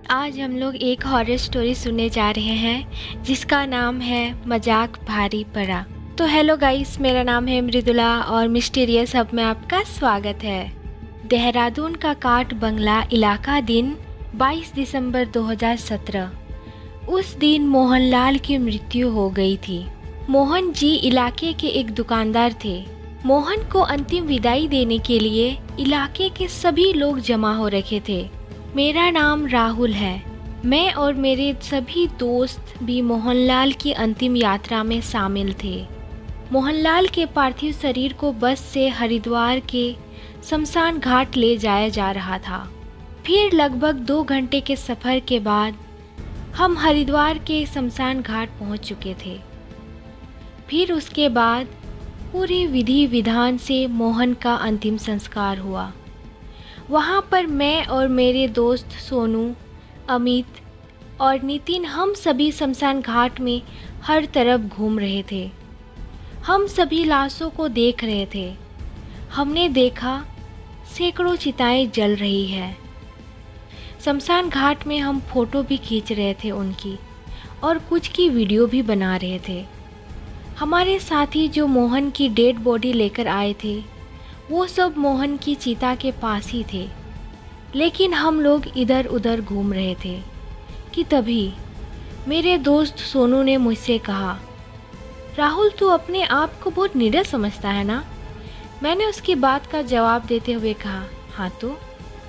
आज हम लोग एक हॉरर स्टोरी सुनने जा रहे हैं जिसका नाम है मजाक भारी पड़ा। तो हेलो गाइस, मेरा नाम है मृदुला और मिस्टीरियस हब में आपका स्वागत है। देहरादून का काट बंगला इलाका दिन 22 दिसंबर 2017। उस दिन मोहनलाल की मृत्यु हो गई थी। मोहन जी इलाके के एक दुकानदार थे। मोहन को अंतिम विदाई देने के लिए इलाके के सभी लोग जमा हो रखे थे। मेरा नाम राहुल है। मैं और मेरे सभी दोस्त भी मोहनलाल की अंतिम यात्रा में शामिल थे। मोहनलाल के पार्थिव शरीर को बस से हरिद्वार के शमशान घाट ले जाया जा रहा था। फिर लगभग 2 घंटे के सफ़र के बाद हम हरिद्वार के शमशान घाट पहुंच चुके थे। फिर उसके बाद पूरी विधि विधान से मोहन का अंतिम संस्कार हुआ। वहाँ पर मैं और मेरे दोस्त सोनू, अमित और नितिन हम सभी शमशान घाट में हर तरफ घूम रहे थे। हम सभी लाशों को देख रहे थे। हमने देखा सैकड़ों चिताएं जल रही है। शमशान घाट में हम फोटो भी खींच रहे थे उनकी, और कुछ की वीडियो भी बना रहे थे। हमारे साथी जो मोहन की डेड बॉडी लेकर आए थे वो सब मोहन की चिता के पास ही थे, लेकिन हम लोग इधर उधर घूम रहे थे कि तभी मेरे दोस्त सोनू ने मुझसे कहा, राहुल तू अपने आप को बहुत निडर समझता है ना? मैंने उसकी बात का जवाब देते हुए कहा, हाँ तो?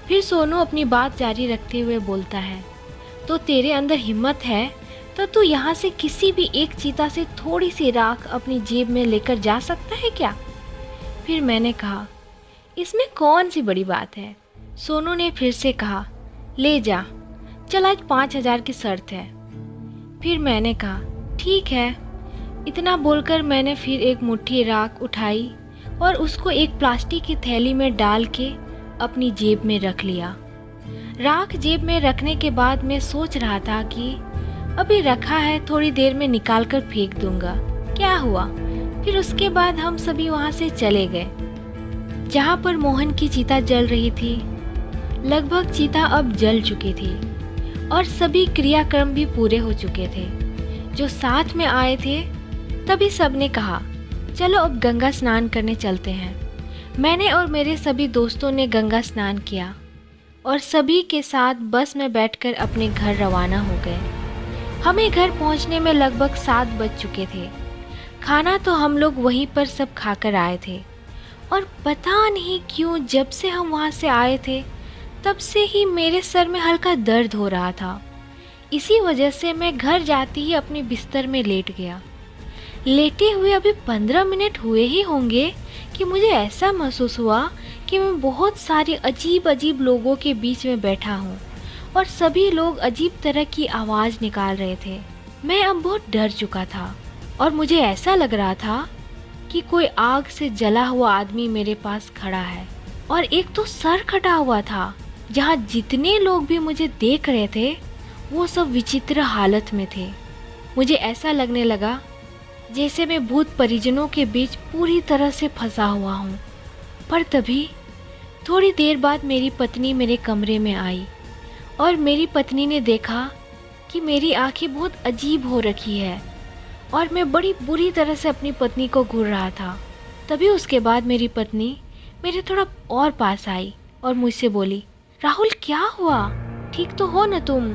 फिर सोनू अपनी बात जारी रखते हुए बोलता है, तो तेरे अंदर हिम्मत है तो तू यहाँ से किसी भी एक चीता से थोड़ी सी राख अपनी जेब में लेकर जा सकता है क्या? फिर मैंने कहा, इसमें कौन सी बड़ी बात है? सोनू ने फिर से कहा, ले जा, चल आज 5,000 की शर्त है। फिर मैंने कहा, ठीक है। इतना बोलकर मैंने फिर एक मुट्ठी राख उठाई और उसको एक प्लास्टिक की थैली में डाल के अपनी जेब में रख लिया। राख जेब में रखने के बाद मैं सोच रहा था कि अभी रखा है, थोड़ी देर में निकाल कर फेंक दूंगा, क्या हुआ। फिर उसके बाद हम सभी वहाँ से चले गए जहाँ पर मोहन की चिता जल रही थी। लगभग चिता अब जल चुकी थी और सभी क्रियाक्रम भी पूरे हो चुके थे। जो साथ में आए थे तभी सबने कहा, चलो अब गंगा स्नान करने चलते हैं। मैंने और मेरे सभी दोस्तों ने गंगा स्नान किया और सभी के साथ बस में बैठकर अपने घर रवाना हो गए। हमें घर पहुंचने में लगभग 7 बज चुके थे। खाना तो हम लोग वहीं पर सब खाकर आए थे, और पता नहीं क्यों जब से हम वहाँ से आए थे तब से ही मेरे सर में हल्का दर्द हो रहा था। इसी वजह से मैं घर जाते ही अपने बिस्तर में लेट गया। लेटे हुए अभी 15 मिनट हुए ही होंगे कि मुझे ऐसा महसूस हुआ कि मैं बहुत सारे अजीब अजीब लोगों के बीच में बैठा हूँ और सभी लोग अजीब तरह की आवाज़ निकाल रहे थे। मैं अब बहुत डर चुका था और मुझे ऐसा लग रहा था कि कोई आग से जला हुआ आदमी मेरे पास खड़ा है, और एक तो सर कटा हुआ था। जहाँ जितने लोग भी मुझे देख रहे थे वो सब विचित्र हालत में थे। मुझे ऐसा लगने लगा जैसे मैं भूत परिजनों के बीच पूरी तरह से फंसा हुआ हूँ। पर तभी थोड़ी देर बाद मेरी पत्नी मेरे कमरे में आई और मेरी पत्नी ने देखा कि मेरी आंखें बहुत अजीब हो रखी है और मैं बड़ी बुरी तरह से अपनी पत्नी को घूर रहा था। तभी उसके बाद मेरी पत्नी मेरे थोड़ा और पास आई और मुझसे बोली, राहुल क्या हुआ, ठीक तो हो ना तुम?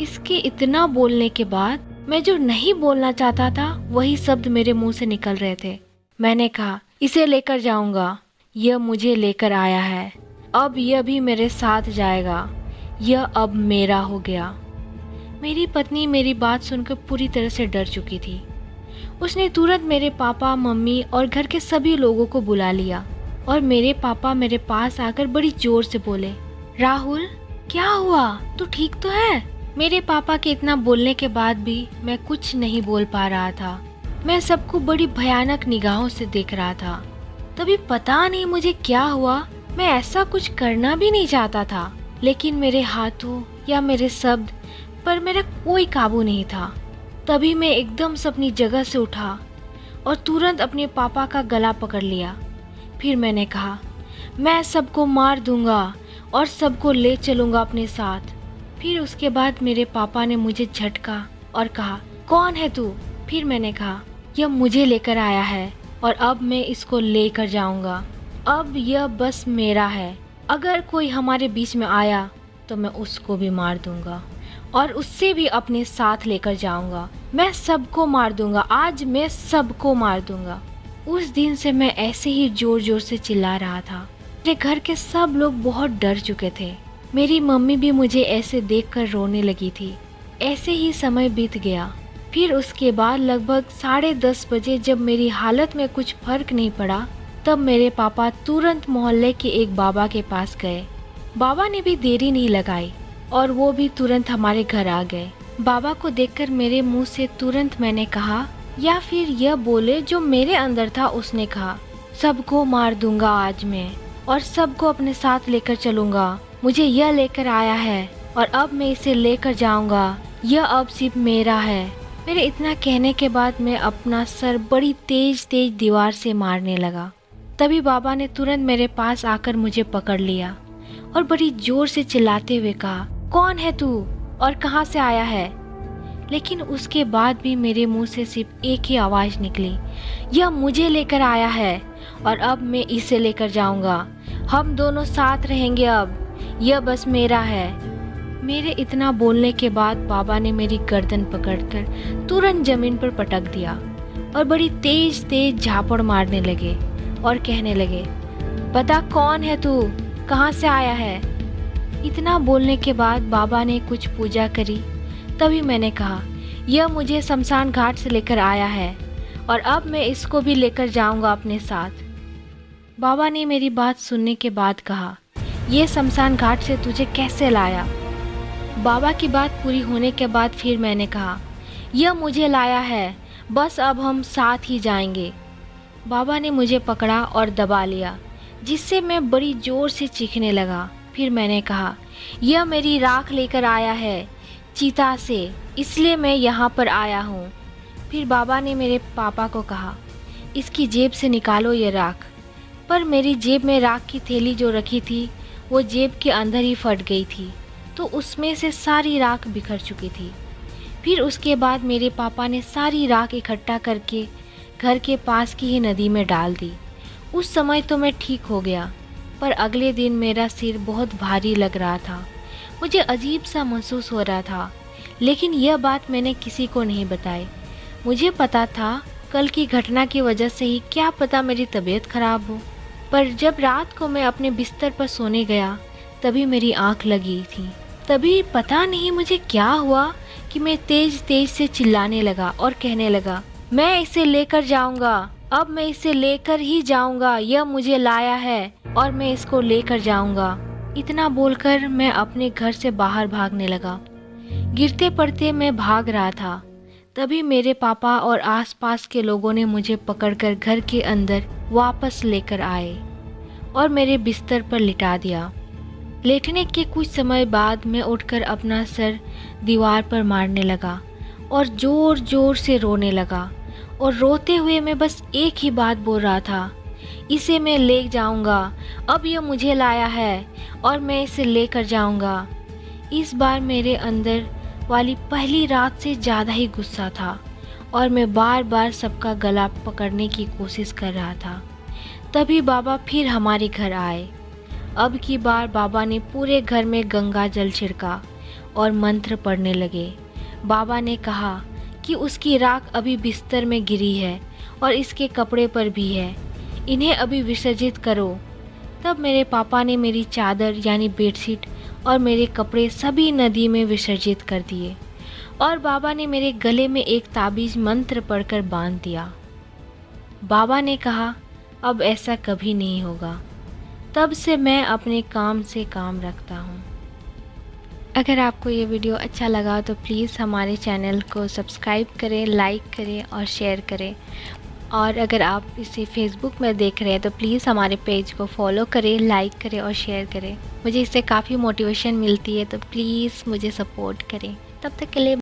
इसके इतना बोलने के बाद मैं जो नहीं बोलना चाहता था वही शब्द मेरे मुंह से निकल रहे थे। मैंने कहा, इसे लेकर जाऊंगा, यह मुझे लेकर आया है, अब यह भी मेरे साथ जाएगा, यह अब मेरा हो गया। मेरी पत्नी मेरी बात सुनकर पूरी तरह से डर चुकी थी। उसने तुरंत मेरे पापा, मम्मी और घर के सभी लोगों को बुला लिया और मेरे पापा मेरे पास आकर बड़ी जोर से बोले, राहुल क्या हुआ, तू ठीक तो है? मेरे पापा के इतना बोलने के बाद भी मैं कुछ नहीं बोल पा रहा था। मैं सबको बड़ी भयानक निगाहों से देख रहा था। तभी पता नहीं मुझे क्या हुआ, मैं ऐसा कुछ करना भी नहीं चाहता था, लेकिन मेरे हाथों या मेरे शब्द पर मेरा कोई काबू नहीं था। तभी मैं एकदम से अपनी जगह से उठा और तुरंत अपने पापा का गला पकड़ लिया। फिर मैंने कहा, मैं सबको मार दूंगा और सबको ले चलूंगा अपने साथ। फिर उसके बाद मेरे पापा ने मुझे झटका और कहा, कौन है तू? फिर मैंने कहा, यह मुझे लेकर आया है और अब मैं इसको लेकर जाऊंगा। अब यह बस मेरा है। अगर कोई हमारे बीच में आया तो मैं उसको भी मार दूंगा और उससे भी अपने साथ लेकर जाऊंगा। मैं सबको मार दूंगा, आज मैं सबको मार दूंगा। उस दिन से मैं ऐसे ही जोर जोर से चिल्ला रहा था। मेरे घर के सब लोग बहुत डर चुके थे। मेरी मम्मी भी मुझे ऐसे देखकर रोने लगी थी। ऐसे ही समय बीत गया। फिर उसके बाद लगभग 10:30 बजे जब मेरी हालत में कुछ फर्क नहीं पड़ा, तब मेरे पापा तुरंत मोहल्ले के एक बाबा के पास गए। बाबा ने भी देरी नहीं लगाई और वो भी तुरंत हमारे घर आ गए। बाबा को देखकर मेरे मुंह से तुरंत मैंने कहा, या फिर यह बोले जो मेरे अंदर था उसने कहा, सबको मार दूंगा आज मैं और सबको अपने साथ लेकर चलूंगा। मुझे यह लेकर आया है और अब मैं इसे लेकर जाऊंगा। यह अब सिर्फ मेरा है। मेरे इतना कहने के बाद मैं अपना सर बड़ी तेज तेज दीवार से मारने लगा। तभी बाबा ने तुरंत मेरे पास आकर मुझे पकड़ लिया और बड़ी जोर से चिल्लाते हुए कहा, कौन है तू और कहाँ से आया है? लेकिन उसके बाद भी मेरे मुंह से सिर्फ एक ही आवाज़ निकली, यह मुझे लेकर आया है और अब मैं इसे लेकर जाऊंगा। हम दोनों साथ रहेंगे अब, यह बस मेरा है। मेरे इतना बोलने के बाद बाबा ने मेरी गर्दन पकड़कर तुरंत जमीन पर पटक दिया और बड़ी तेज तेज झापड़ मारने लगे और कहने लगे, बता कौन है तू, कहाँ से आया है? इतना बोलने के बाद बाबा ने कुछ पूजा करी। तभी मैंने कहा, यह मुझे शमशान घाट से लेकर आया है और अब मैं इसको भी लेकर जाऊंगा अपने साथ। बाबा ने मेरी बात सुनने के बाद कहा, यह शमशान घाट से तुझे कैसे लाया? बाबा की बात पूरी होने के बाद फिर मैंने कहा, यह मुझे लाया है, बस अब हम साथ ही जाएंगे। बाबा ने मुझे पकड़ा और दबा लिया, जिससे मैं बड़ी जोर से चीखने लगा। फिर मैंने कहा, यह मेरी राख लेकर आया है चीता से, इसलिए मैं यहाँ पर आया हूँ। फिर बाबा ने मेरे पापा को कहा, इसकी जेब से निकालो ये राख। पर मेरी जेब में राख की थैली जो रखी थी वो जेब के अंदर ही फट गई थी, तो उसमें से सारी राख बिखर चुकी थी। फिर उसके बाद मेरे पापा ने सारी राख इकट्ठा करके घर के पास की ही नदी में डाल दी। उस समय तो मैं ठीक हो गया, पर अगले दिन मेरा सिर बहुत भारी लग रहा था। मुझे अजीब सा महसूस हो रहा था, लेकिन यह बात मैंने किसी को नहीं बताई। मुझे पता था कल की घटना की वजह से ही क्या पता मेरी तबीयत खराब हो। पर जब रात को मैं अपने बिस्तर पर सोने गया तभी मेरी आंख लगी थी। तभी पता नहीं मुझे क्या हुआ कि मैं तेज तेज से चिल्लाने लगा और कहने लगा, मैं इसे लेकर जाऊंगा, अब मैं इसे लेकर ही जाऊंगा। यह मुझे लाया है और मैं इसको लेकर जाऊंगा। इतना बोलकर मैं अपने घर से बाहर भागने लगा। गिरते पड़ते मैं भाग रहा था। तभी मेरे पापा और आसपास के लोगों ने मुझे पकड़कर घर के अंदर वापस लेकर आए और मेरे बिस्तर पर लिटा दिया। लेटने के कुछ समय बाद मैं उठकर अपना सर दीवार पर मारने लगा और जोर जोर से रोने लगा। और रोते हुए मैं बस एक ही बात बोल रहा था, इसे मैं ले जाऊंगा, अब यह मुझे लाया है और मैं इसे लेकर जाऊंगा। इस बार मेरे अंदर वाली पहली रात से ज़्यादा ही गुस्सा था और मैं बार बार सबका गला पकड़ने की कोशिश कर रहा था। तभी बाबा फिर हमारे घर आए। अब की बार बाबा ने पूरे घर में गंगा जल छिड़का और मंत्र पढ़ने लगे। बाबा ने कहा कि उसकी राख अभी बिस्तर में गिरी है और इसके कपड़े पर भी है, इन्हें अभी विसर्जित करो। तब मेरे पापा ने मेरी चादर यानी बेडशीट और मेरे कपड़े सभी नदी में विसर्जित कर दिए और बाबा ने मेरे गले में एक ताबीज़ मंत्र पढ़कर बांध दिया। बाबा ने कहा, अब ऐसा कभी नहीं होगा। तब से मैं अपने काम से काम रखता हूँ। अगर आपको ये वीडियो अच्छा लगा तो प्लीज़ हमारे चैनल को सब्सक्राइब करें, लाइक करें और शेयर करें। और अगर आप इसे फेसबुक में देख रहे हैं तो प्लीज़ हमारे पेज को फॉलो करें, लाइक करें और शेयर करें। मुझे इससे काफ़ी मोटिवेशन मिलती है, तो प्लीज़ मुझे सपोर्ट करें। तब तक के लिए